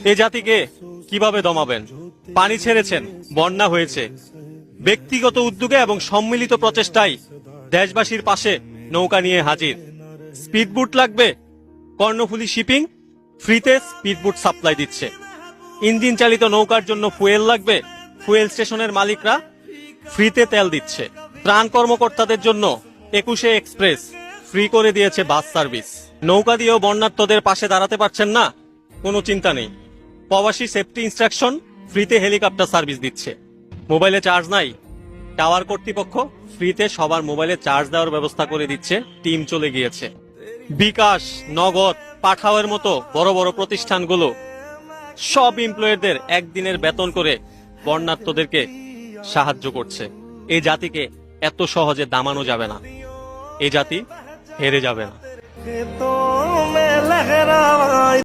এই জাতিকে কিভাবে দমাবেন? পানি ছেড়েছেন, বন্যা হয়েছে। ব্যক্তিগত উদ্যোগে এবং সম্মিলিত প্রচেষ্টায় দেশবাসীর পাশে নৌকা নিয়ে হাজির। স্পিডবোট লাগবে? কর্ণফুলী শিপিং ফ্রিতে স্পিডবোট সাপ্লাই দিচ্ছে। ইঞ্জিন চালিত নৌকার জন্য ফুয়েল লাগবে? ফুয়েল স্টেশনের মালিকরা ফ্রিতে তেল দিচ্ছে। ত্রাণ কর্মকর্তাদের জন্য 21 এক্সপ্রেস ফ্রি করে দিয়েছে বাস সার্ভিস। নৌকা দিয়েও বন্যার্তদের পাশে দাঁড়াতে পারছেন না? কোনো চিন্তা নেই, প্রবাসী সেফটি ইনস্ট্রাকশন ফ্রিতে হেলিকপ্টার সার্ভিস দিচ্ছে। মোবাইলে চার্জ নাই? টাওয়ার কর্তৃপক্ষ ফ্রিতে সবার মোবাইলে চার্জ দেওয়ার ব্যবস্থা করে দিচ্ছে। টিম চলে গিয়েছে। বিকাশ, নগদ, পাঠাওয়ের মতো বড় বড় প্রতিষ্ঠানগুলো সব এমপ্লয়ীদের একদিনের বেতন করে বন্যার্তদেরকে সাহায্য করছে। এই জাতিকে এত সহজে দামানো যাবে না। এই জাতি হেরে যাবে না।